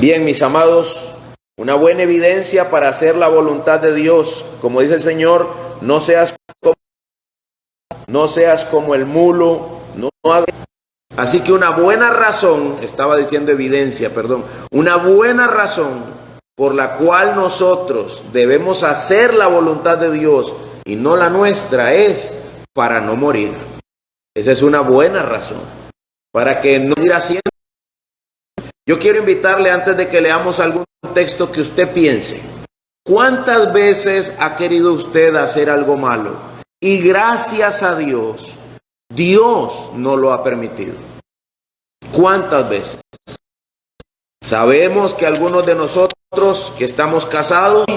Bien, mis amados, una buena evidencia para hacer la voluntad de Dios. Como dice el Señor, no seas como el mulo, no hagas. Así que una buena razón, estaba diciendo evidencia, perdón, una buena razón por la cual nosotros debemos hacer la voluntad de Dios y no la nuestra es para no morir. Esa es una buena razón, para que no ir haciendo. Yo quiero invitarle, antes de que leamos algún texto, que usted piense, ¿cuántas veces ha querido usted hacer algo malo? Y gracias a Dios, Dios no lo ha permitido. ¿Cuántas veces? Sabemos que algunos de nosotros que estamos casados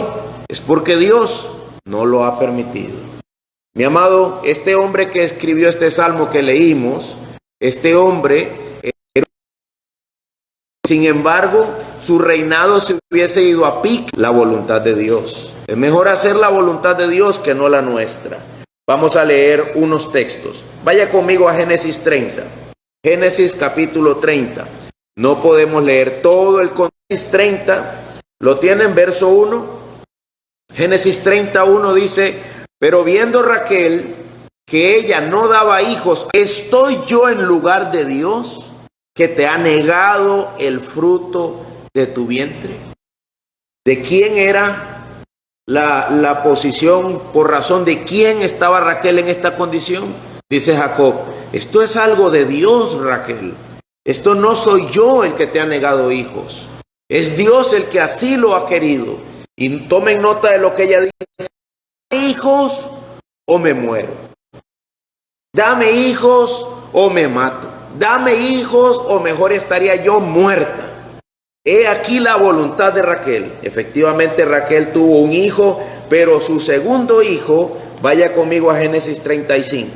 es porque Dios no lo ha permitido. Mi amado, este hombre que escribió este salmo que leímos, este hombre, sin embargo, su reinado se hubiese ido a pique la voluntad de Dios. Es mejor hacer la voluntad de Dios que no la nuestra. Vamos a leer unos textos. Vaya conmigo a Génesis 30. Génesis capítulo 30. No podemos leer todo el Génesis 30. ¿Lo tienen? Verso 1. Génesis 31 dice: pero viendo Raquel que ella no daba hijos, ¿estoy yo en lugar de Dios, que te ha negado el fruto de tu vientre? ¿De quién era la posición? ¿Por razón de quién estaba Raquel en esta condición? Dice Jacob: esto es algo de Dios, Raquel. Esto no soy yo el que te ha negado hijos. Es Dios el que así lo ha querido. Y tomen nota de lo que ella dice: hijos o me muero. Dame hijos o me mato. Dame hijos o mejor estaría yo muerta. He aquí la voluntad de Raquel. Efectivamente, Raquel tuvo un hijo, pero su segundo hijo, vaya conmigo a Génesis 35.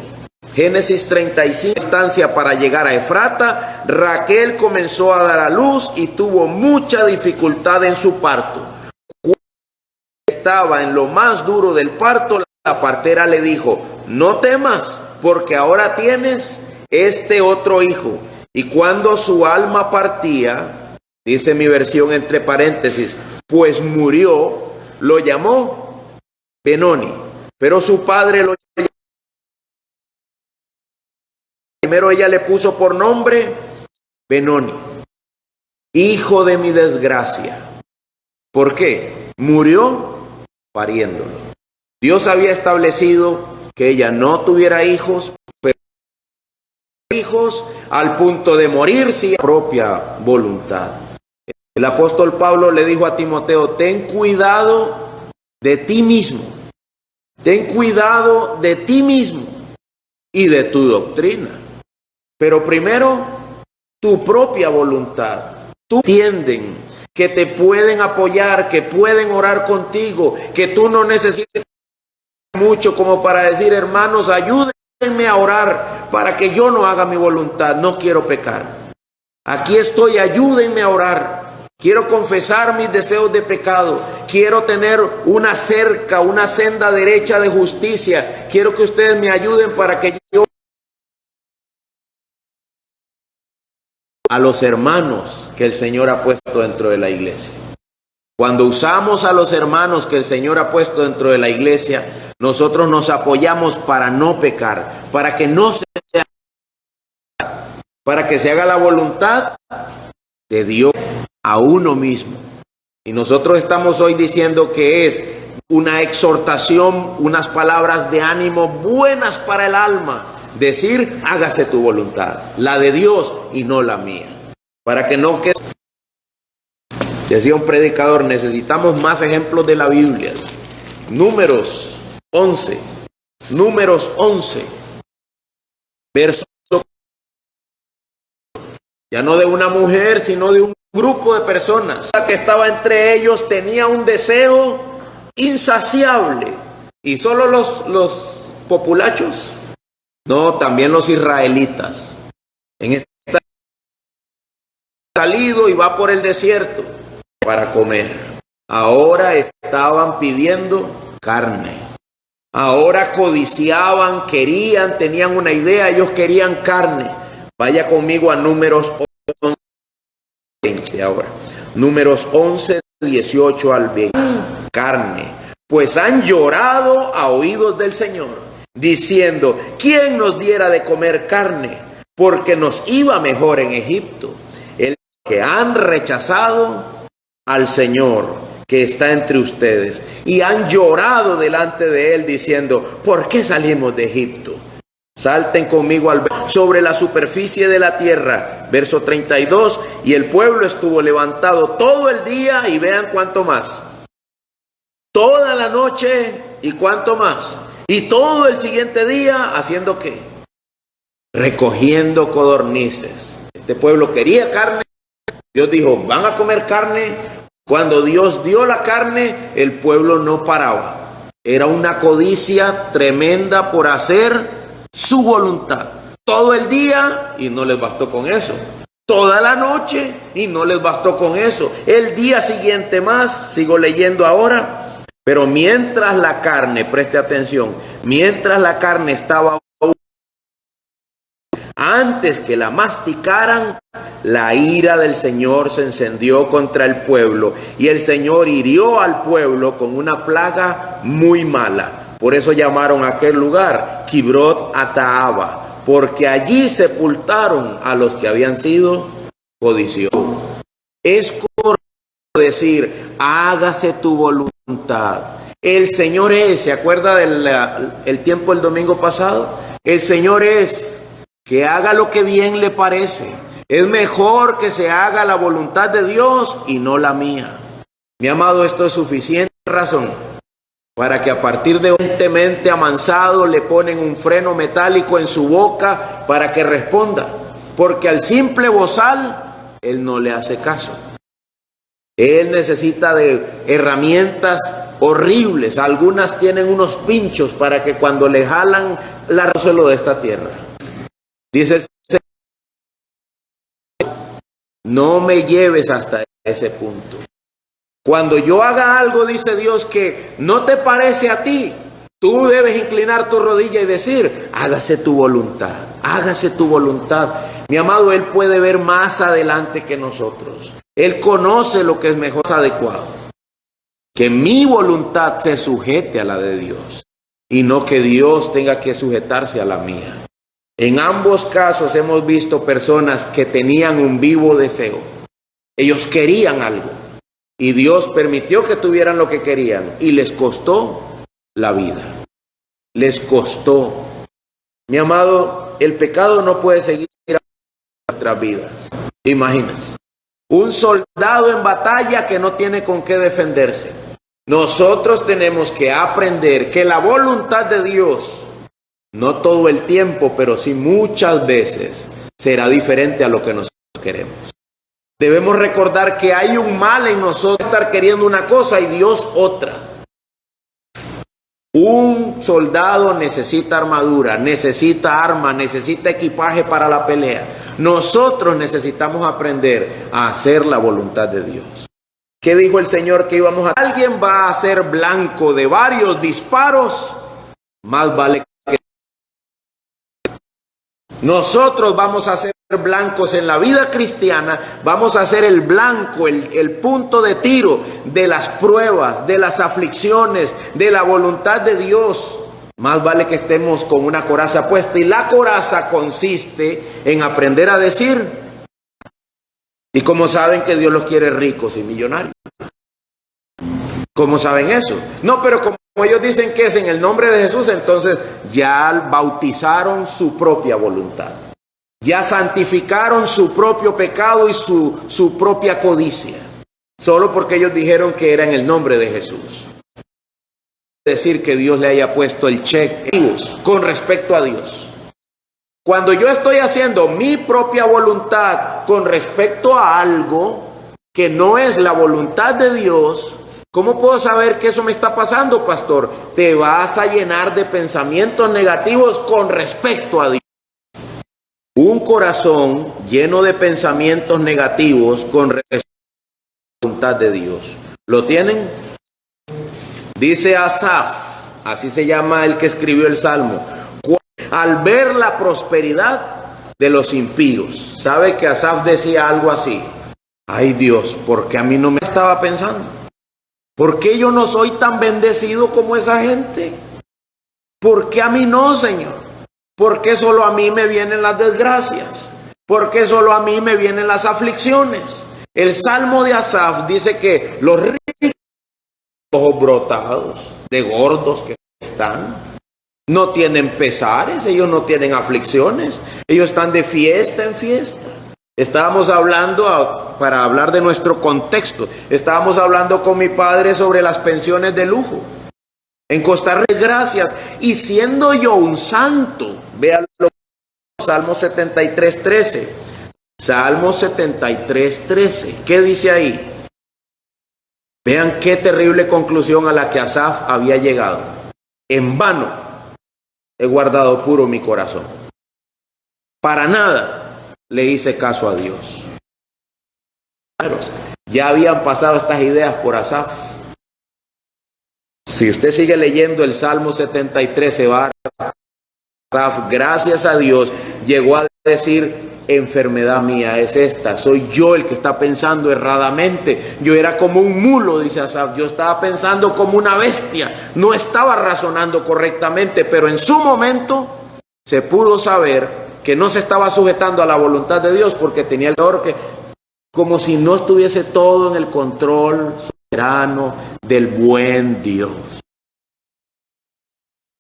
Génesis 35, instancia para llegar a Efrata. Raquel comenzó a dar a luz y tuvo mucha dificultad en su parto. Cuando estaba en lo más duro del parto, la partera le dijo: no temas, porque ahora tienes este otro hijo. Y cuando su alma partía, dice mi versión entre paréntesis, pues murió, lo llamó Benoni. Pero su padre lo llamó. Primero ella le puso por nombre Benoni, hijo de mi desgracia. ¿Por qué? Murió pariéndolo. Dios había establecido que ella no tuviera hijos, pero hijos al punto de morir sin propia voluntad. El apóstol Pablo le dijo a Timoteo: ten cuidado de ti mismo, ten cuidado de ti mismo y de tu doctrina. Pero primero, tu propia voluntad. Tú entienden que te pueden apoyar, que pueden orar contigo, que tú no necesitas mucho como para decir: hermanos, ayúdenme a orar para que yo no haga mi voluntad, no quiero pecar. Aquí estoy, ayúdenme a orar. Quiero confesar mis deseos de pecado. Quiero tener una cerca, una senda derecha de justicia. Quiero que ustedes me ayuden para que yo... A los hermanos que el Señor ha puesto dentro de la iglesia. Cuando usamos a los hermanos que el Señor ha puesto dentro de la iglesia, nosotros nos apoyamos para no pecar, para que no se para que se haga la voluntad de Dios a uno mismo. Y nosotros estamos hoy diciendo que es una exhortación, unas palabras de ánimo buenas para el alma. Decir: hágase tu voluntad, la de Dios y no la mía. Para que no quede... Decía un predicador: necesitamos más ejemplos de la Biblia. Números 11, verso, ya no de una mujer, sino de un grupo de personas que estaba entre ellos, tenía un deseo insaciable. Y solo los populachos, no, también los israelitas. En esta salido y va por el desierto para comer. Ahora estaban pidiendo carne. Ahora codiciaban, querían, tenían una idea, ellos querían carne. Vaya conmigo a Números 11 ahora. Números 11, 18 al 20. Carne, pues han llorado a oídos del Señor, diciendo, ¿quién nos diera de comer carne? Porque nos iba mejor en Egipto. El que han rechazado al Señor que está entre ustedes y han llorado delante de él diciendo, ¿por qué salimos de Egipto? Salten conmigo sobre la superficie de la tierra, verso 32, y el pueblo estuvo levantado todo el día, y vean cuánto más, toda la noche, y cuánto más, y todo el siguiente día, ¿haciendo qué? Recogiendo codornices. Este pueblo quería carne, Dios dijo, van a comer carne. Cuando Dios dio la carne, el pueblo no paraba. Era una codicia tremenda por hacer su voluntad. Todo el día y no les bastó con eso. Toda la noche y no les bastó con eso. El día siguiente más, sigo leyendo ahora. Pero mientras la carne, preste atención, mientras la carne estaba antes que la masticaran, la ira del Señor se encendió contra el pueblo y el Señor hirió al pueblo con una plaga muy mala. Por eso llamaron a aquel lugar Kibrot Ataaba, porque allí sepultaron a los que habían sido codiciosos. Es correcto decir, hágase tu voluntad. El Señor es, ¿se acuerda del tiempo del domingo pasado? El Señor es que haga lo que bien le parece. Es mejor que se haga la voluntad de Dios y no la mía. Mi amado, esto es suficiente razón para que a partir de un mente amansado le ponen un freno metálico en su boca para que responda, porque al simple bozal él no le hace caso. Él necesita de herramientas horribles. Algunas tienen unos pinchos para que cuando le jalan la lo de esta tierra. Dice el Señor, no me lleves hasta ese punto. Cuando yo haga algo, dice Dios, que no te parece a ti, tú debes inclinar tu rodilla y decir, hágase tu voluntad, hágase tu voluntad. Mi amado, Él puede ver más adelante que nosotros. Él conoce lo que es mejor adecuado. Que mi voluntad se sujete a la de Dios y no que Dios tenga que sujetarse a la mía. En ambos casos hemos visto personas que tenían un vivo deseo. Ellos querían algo y Dios permitió que tuvieran lo que querían y les costó la vida. Les costó. Mi amado, el pecado no puede seguir en nuestras vidas. Imagínense. Un soldado en batalla que no tiene con qué defenderse. Nosotros tenemos que aprender que la voluntad de Dios, no todo el tiempo, pero sí muchas veces, será diferente a lo que nosotros queremos. Debemos recordar que hay un mal en nosotros, estar queriendo una cosa y Dios otra. Un soldado necesita armadura, necesita arma, necesita equipaje para la pelea. Nosotros necesitamos aprender a hacer la voluntad de Dios. ¿Qué dijo el Señor que íbamos a hacer? Alguien va a ser blanco de varios disparos, más vale que nosotros vamos a ser blancos en la vida cristiana, vamos a ser el blanco, el punto de tiro de las pruebas, de las aflicciones, de la voluntad de Dios. Más vale que estemos con una coraza puesta, y la coraza consiste en aprender a decir. ¿Y cómo saben que Dios los quiere ricos y millonarios? ¿Cómo saben eso? No, pero como ellos dicen que es en el nombre de Jesús, entonces ya bautizaron su propia voluntad. Ya santificaron su propio pecado y su propia codicia. Solo porque ellos dijeron que era en el nombre de Jesús. Decir que Dios le haya puesto el cheque con respecto a Dios. Cuando yo estoy haciendo mi propia voluntad con respecto a algo que no es la voluntad de Dios, ¿cómo puedo saber que eso me está pasando, pastor? Te vas a llenar de pensamientos negativos con respecto a Dios. Un corazón lleno de pensamientos negativos con respecto a la voluntad de Dios. ¿Lo tienen? Dice Asaf, así se llama el que escribió el Salmo, al ver la prosperidad de los impíos. ¿Sabe que Asaf decía algo así? Ay Dios, ¿por qué a mí no me estaba pensando? ¿Por qué yo no soy tan bendecido como esa gente? ¿Por qué a mí no, Señor? ¿Por qué solo a mí me vienen las desgracias? ¿Por qué solo a mí me vienen las aflicciones? El Salmo de Asaf dice que los ricos, ojos brotados, de gordos que están, no tienen pesares, ellos no tienen aflicciones, ellos están de fiesta en fiesta. Estábamos hablando, para hablar de nuestro contexto, estábamos hablando con mi padre sobre las pensiones de lujo. En Costa Rica, gracias, y siendo yo un santo, véalo, Salmo 73:13. Salmo 73:13. ¿Qué dice ahí? Vean qué terrible conclusión a la que Asaf había llegado. En vano he guardado puro mi corazón. Para nada le hice caso a Dios. Ya habían pasado estas ideas por Asaf. Si usted sigue leyendo el Salmo 73, se va a Asaf, gracias a Dios, llegó a decir: enfermedad mía es esta, soy yo el que está pensando erradamente. Yo era como un mulo, dice Asaf, yo estaba pensando como una bestia, no estaba razonando correctamente, pero en su momento se pudo saber que no se estaba sujetando a la voluntad de Dios porque tenía el dolor, que como si no estuviese todo en el control soberano del buen Dios.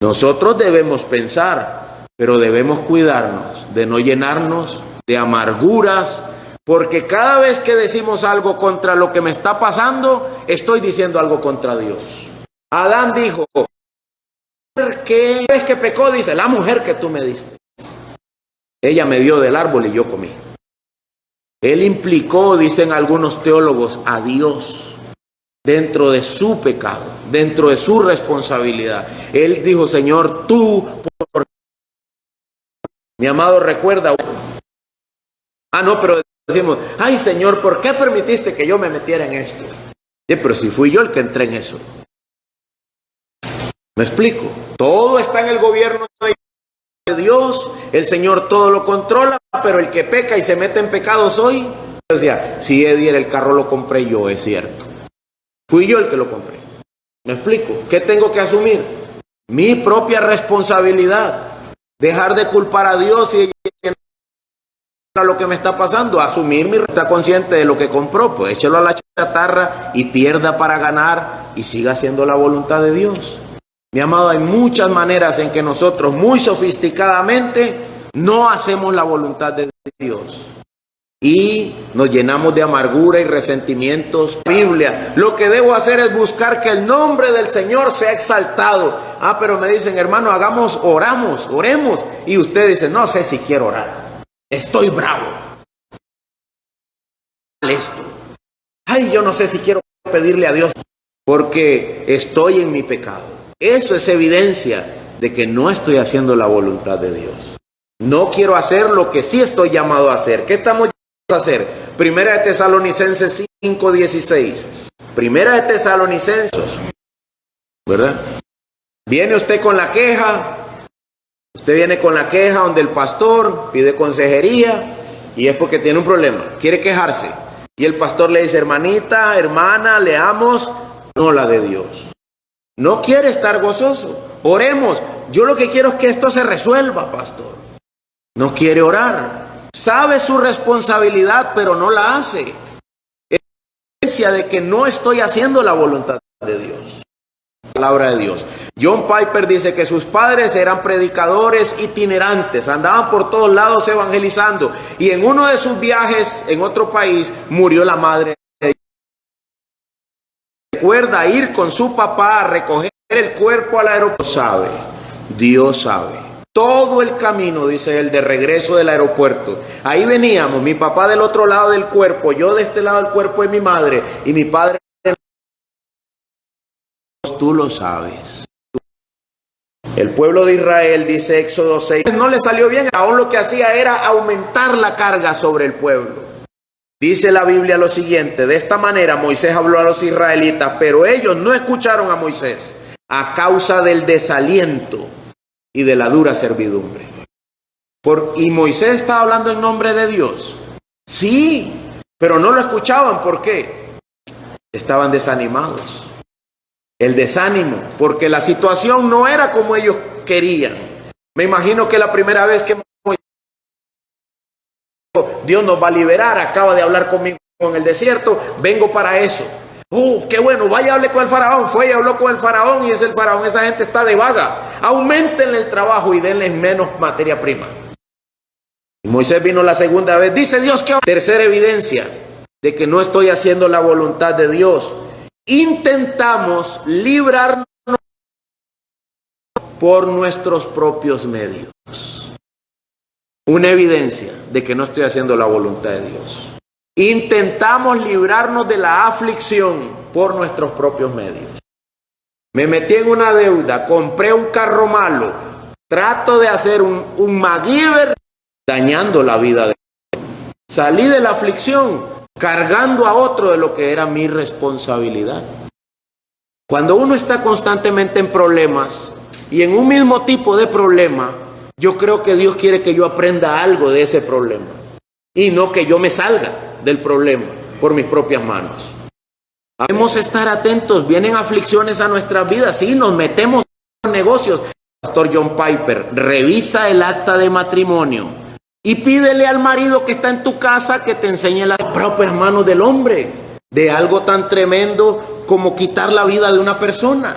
Nosotros debemos pensar, pero debemos cuidarnos de no llenarnos de amarguras, porque cada vez que decimos algo contra lo que me está pasando, estoy diciendo algo contra Dios. Adán dijo: ¿qué es que pecó? Dice: la mujer que tú me diste. Ella me dio del árbol y yo comí. Él implicó, dicen algunos teólogos, a Dios dentro de su pecado, dentro de su responsabilidad. Él dijo: Señor, tú, mi amado, recuerda. No, pero decimos: ay Señor, ¿por qué permitiste que yo me metiera en esto? Pero si fui yo el que entré en eso. ¿Me explico? Todo está en el gobierno de Dios, el Señor todo lo controla, pero el que peca y se mete en pecado soy. Decía: si Eddie, el carro lo compré yo, es cierto. Fui yo el que lo compré. ¿Me explico? ¿Qué tengo que asumir? Mi propia responsabilidad. Dejar de culpar a Dios y a lo que me está pasando, asumir mi responsabilidad, consciente de lo que compró, pues échelo a la chatarra y pierda para ganar y siga haciendo la voluntad de Dios. Mi amado, hay muchas maneras en que nosotros muy sofisticadamente no hacemos la voluntad de Dios y nos llenamos de amargura y resentimientos. Biblia, lo que debo hacer es buscar que el nombre del Señor sea exaltado. Pero me dicen: hermano, oremos. Y usted dice: no sé si quiero orar, estoy bravo. Yo no sé si quiero pedirle a Dios porque estoy en mi pecado. Eso es evidencia de que no estoy haciendo la voluntad de Dios. No quiero hacer lo que sí estoy llamado a hacer. ¿Qué estamos llamados a hacer? Primera de Tesalonicenses 5:16. Primera de Tesalonicenses, ¿verdad? Viene usted con la queja. Usted viene con la queja donde el pastor pide consejería y es porque tiene un problema. Quiere quejarse. Y el pastor le dice: hermanita, hermana, leamos no la de Dios. No quiere estar gozoso. Oremos. Yo lo que quiero es que esto se resuelva, pastor. No quiere orar. Sabe su responsabilidad, pero no la hace. Es evidencia de que no estoy haciendo la voluntad de Dios. Palabra de Dios. John Piper dice que sus padres eran predicadores itinerantes, andaban por todos lados evangelizando, y en uno de sus viajes en otro país murió la madre. Recuerda ir con su papá a recoger el cuerpo al aeropuerto. Dios sabe. Todo el camino, dice él, de regreso del aeropuerto. Ahí veníamos, mi papá del otro lado del cuerpo, yo de este lado del cuerpo de mi madre, y mi padre. Tú lo sabes. El pueblo de Israel, dice Éxodo 6, no le salió bien, aún lo que hacía era aumentar la carga sobre el pueblo. Dice la Biblia lo siguiente: de esta manera Moisés habló a los israelitas, pero ellos no escucharon a Moisés a causa del desaliento y de la dura servidumbre. ¿Y Moisés estaba hablando en nombre de Dios? Sí, Pero no lo escuchaban, ¿por qué? Estaban desanimados. El desánimo, porque la situación no era como ellos querían. Me imagino que la primera vez que Dios nos va a liberar, acaba de hablar conmigo en el desierto, vengo para eso. Qué bueno, vaya, hable con el faraón. Fue y habló con el faraón, y es el faraón, esa gente está de vaga. Aumentenle el trabajo y denle menos materia prima. Y Moisés vino la segunda vez, dice Dios que... Tercera evidencia de que no estoy haciendo la voluntad de Dios. Intentamos librarnos por nuestros propios medios. Una evidencia de que no estoy haciendo la voluntad de Dios. Intentamos librarnos de la aflicción por nuestros propios medios. Me metí en una deuda, compré un carro malo, trato de hacer un MacGyver, dañando la vida de otro. Salí de la aflicción cargando a otro de lo que era mi responsabilidad. Cuando uno está constantemente en problemas y en un mismo tipo de problema, yo creo que Dios quiere que yo aprenda algo de ese problema y no que yo me salga del problema por mis propias manos. Debemos estar atentos, vienen aflicciones a nuestras vidas, sí, nos metemos en negocios. Pastor John Piper, revisa el acta de matrimonio y pídele al marido que está en tu casa que te enseñe las propias manos del hombre de algo tan tremendo como quitar la vida de una persona.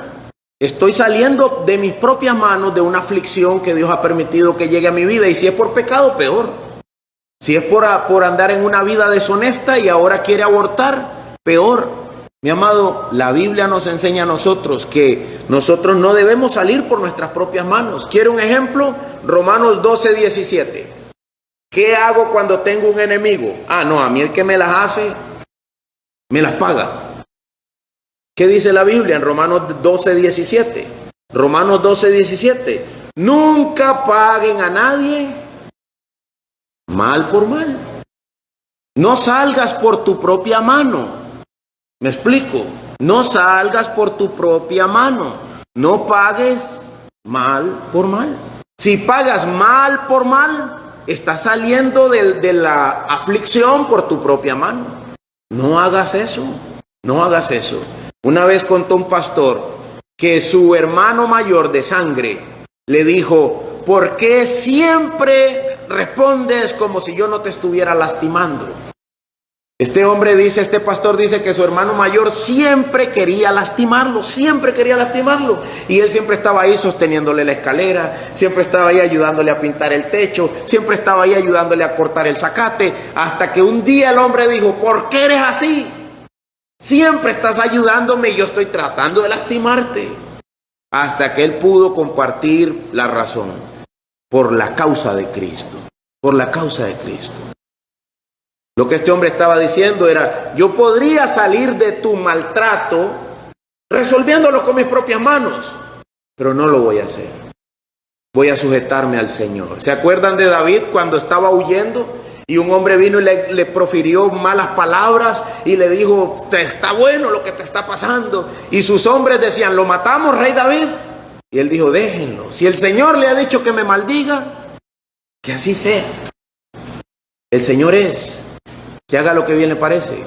Estoy saliendo de mis propias manos de una aflicción que Dios ha permitido que llegue a mi vida, y si es por pecado, peor. Si es por andar en una vida deshonesta y ahora quiere abortar, peor. Mi amado, la Biblia nos enseña a nosotros que nosotros no debemos salir por nuestras propias manos. ¿Quiere un ejemplo? Romanos 12:17. ¿Qué hago cuando tengo un enemigo? No, a mí el que me las hace, me las paga. ¿Qué dice la Biblia en Romanos 12:17? Romanos 12:17. Nunca paguen a nadie mal por mal. No salgas por tu propia mano. ¿Me explico? No salgas por tu propia mano. No pagues mal por mal. Si pagas mal por mal, estás saliendo de la aflicción por tu propia mano. No hagas eso. No hagas eso. Una vez contó un pastor que su hermano mayor de sangre le dijo: ¿por qué siempre respondes como si yo no te estuviera lastimando? Este pastor dice que su hermano mayor siempre quería lastimarlo. Y él siempre estaba ahí sosteniéndole la escalera, siempre estaba ahí ayudándole a pintar el techo, siempre estaba ahí ayudándole a cortar el zacate, hasta que un día el hombre dijo: ¿por qué eres así? Siempre estás ayudándome y yo estoy tratando de lastimarte. Hasta que él pudo compartir la razón. Por la causa de Cristo. Por la causa de Cristo. Lo que este hombre estaba diciendo era: yo podría salir de tu maltrato resolviéndolo con mis propias manos, pero no lo voy a hacer. Voy a sujetarme al Señor. ¿Se acuerdan de David cuando estaba huyendo? Y un hombre vino y le profirió malas palabras y le dijo: te está bueno lo que te está pasando. Y sus hombres decían: ¿lo matamos, rey David? Y él dijo: déjenlo. Si el Señor le ha dicho que me maldiga, que así sea. El Señor es. Que haga lo que bien le parece.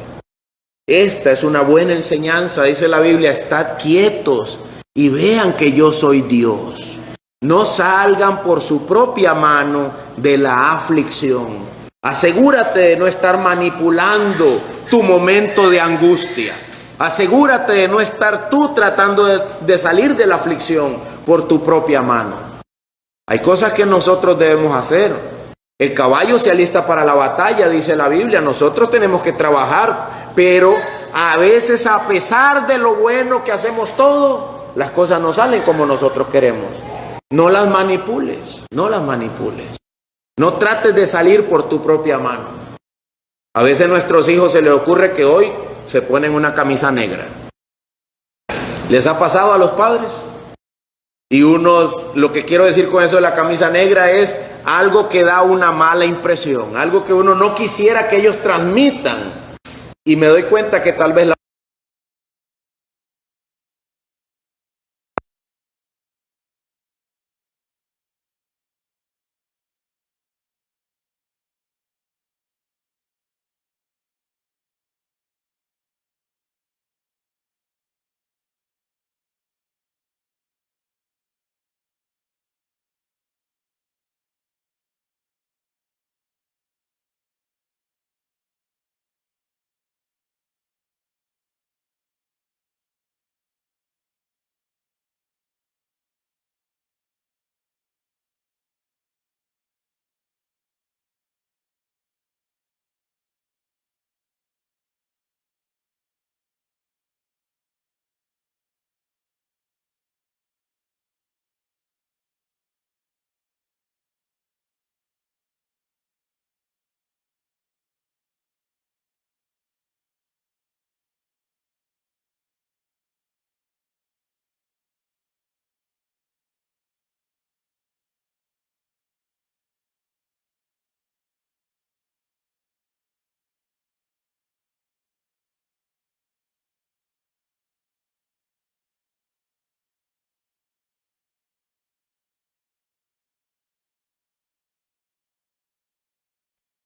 Esta es una buena enseñanza. Dice la Biblia: estad quietos y vean que yo soy Dios. No salgan por su propia mano de la aflicción. Asegúrate de no estar manipulando tu momento de angustia. Asegúrate de no estar tú tratando de salir de la aflicción por tu propia mano. Hay cosas que nosotros debemos hacer. El caballo se alista para la batalla, dice la Biblia. Nosotros tenemos que trabajar, pero a veces, a pesar de lo bueno que hacemos todo, las cosas no salen como nosotros queremos. No las manipules, no las manipules. No trates de salir por tu propia mano. A veces a nuestros hijos se les ocurre que hoy se ponen una camisa negra. ¿Les ha pasado a los padres? Y lo que quiero decir con eso de la camisa negra es algo que da una mala impresión, algo que uno no quisiera que ellos transmitan. Y me doy cuenta que tal vez la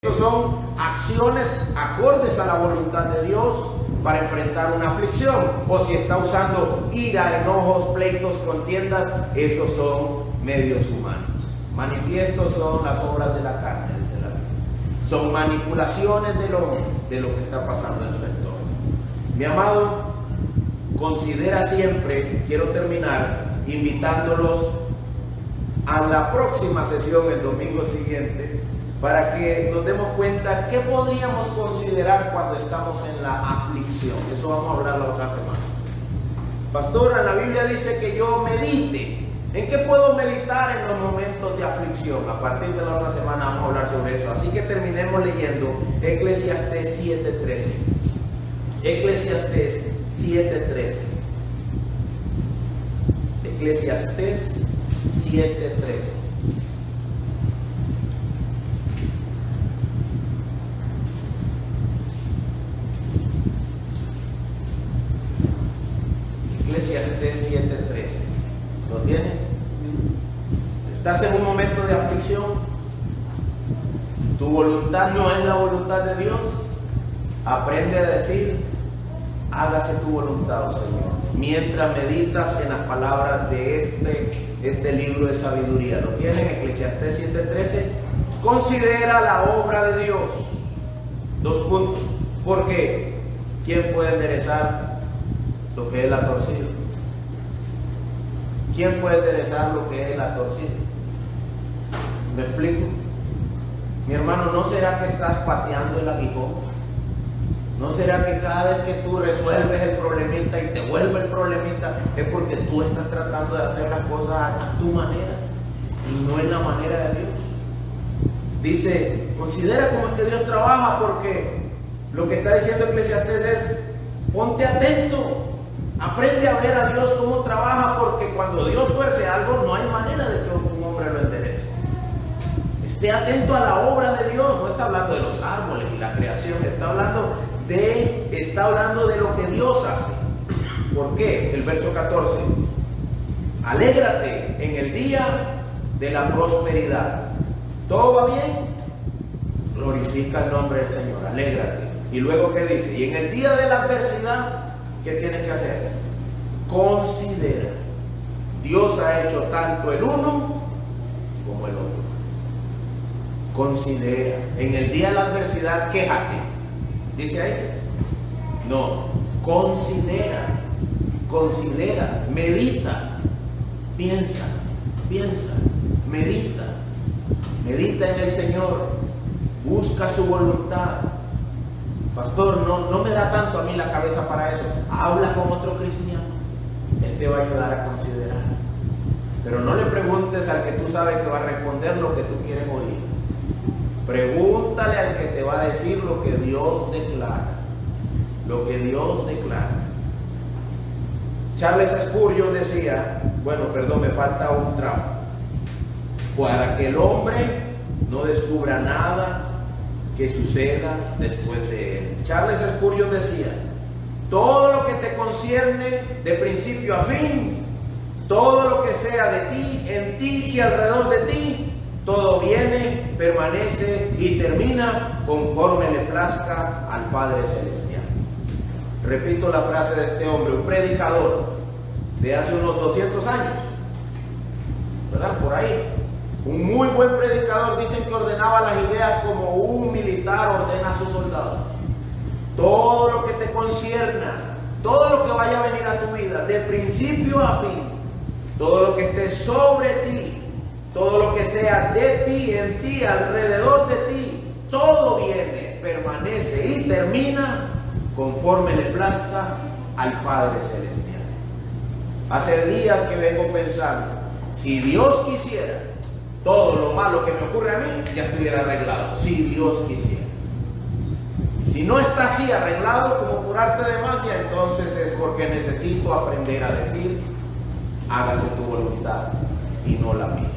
Estos son acciones acordes a la voluntad de Dios para enfrentar una aflicción. O si está usando ira, enojos, pleitos, contiendas, esos son medios humanos. Manifiestos son las obras de la carne, dice la Biblia. Son manipulaciones del hombre de lo que está pasando en su entorno. Mi amado, considera siempre, quiero terminar invitándolos a la próxima sesión el domingo siguiente, para que nos demos cuenta qué podríamos considerar cuando estamos en la aflicción. Eso vamos a hablar la otra semana. Pastora, la Biblia dice que yo medite. ¿En qué puedo meditar en los momentos de aflicción? A partir de la otra semana vamos a hablar sobre eso. Así que terminemos leyendo Eclesiastés 7:13. Eclesiastés 7:13. Eclesiastés 7:13. Eclesiastés 7:13. ¿Lo tiene? ¿Estás en un momento de aflicción? ¿Tu voluntad no es la voluntad de Dios? Aprende a decir: hágase tu voluntad, oh Señor, mientras meditas en las palabras de este libro de sabiduría. ¿Lo tienen? Eclesiastés 7:13. Considera la obra de Dios. 2 puntos. Porque ¿quién puede enderezar lo que Él ha torcido? ¿Quién puede enderezar lo que Él ha torcido? ¿Me explico? Mi hermano, ¿no será que estás pateando el aguijón? ¿No será que cada vez que tú resuelves el problemita y te vuelve el problemita es porque tú estás tratando de hacer las cosas a tu manera y no en la manera de Dios? Dice, considera cómo es que Dios trabaja, porque lo que está diciendo Eclesiastés es: ponte atento, aprende a ver a Dios cómo trabaja, porque cuando Dios tuerce algo no hay manera de que un hombre lo enderece. Esté atento a la obra de Dios. No está hablando de los árboles y la creación, está hablando de lo que Dios hace. ¿Por qué? El verso 14: alégrate en el día de la prosperidad. ¿Todo va bien? Glorifica el nombre del Señor, alégrate. Y luego, ¿qué dice? Y en el día de la adversidad, ¿qué tienes que hacer? Considera. Dios ha hecho tanto el uno como el otro. Considera. En el día de la adversidad, quéjate. ¿Dice ahí? No. Considera. Considera. Medita. Piensa. Medita. Medita en el Señor. Busca su voluntad. Pastor, no me da tanto a mí la cabeza para eso. Habla con otro cristiano. Él te va a ayudar a considerar. Pero no le preguntes al que tú sabes que va a responder lo que tú quieres oír. Pregúntale al que te va a decir lo que Dios declara. Lo que Dios declara. Charles Spurgeon decía, me falta un tramo. Para que el hombre no descubra nada que suceda después de él. Charles Spurgeon decía: todo lo que te concierne de principio a fin, todo lo que sea de ti, en ti y alrededor de ti, todo viene, permanece y termina conforme le plazca al Padre Celestial. Repito la frase de este hombre, un predicador de hace unos 200 años, ¿verdad? Por ahí. Un muy buen predicador, dicen que ordenaba las ideas como un militar ordena a sus soldados. Todo lo que te concierna, todo lo que vaya a venir a tu vida, de principio a fin, todo lo que esté sobre ti, todo lo que sea de ti, en ti, alrededor de ti, todo viene, permanece y termina conforme le plazca al Padre Celestial. Hace días que vengo pensando, si Dios quisiera, todo lo malo que me ocurre a mí ya estuviera arreglado, si Dios quisiera. Si no está así arreglado como por arte de magia, entonces es porque necesito aprender a decir: hágase tu voluntad y no la mía.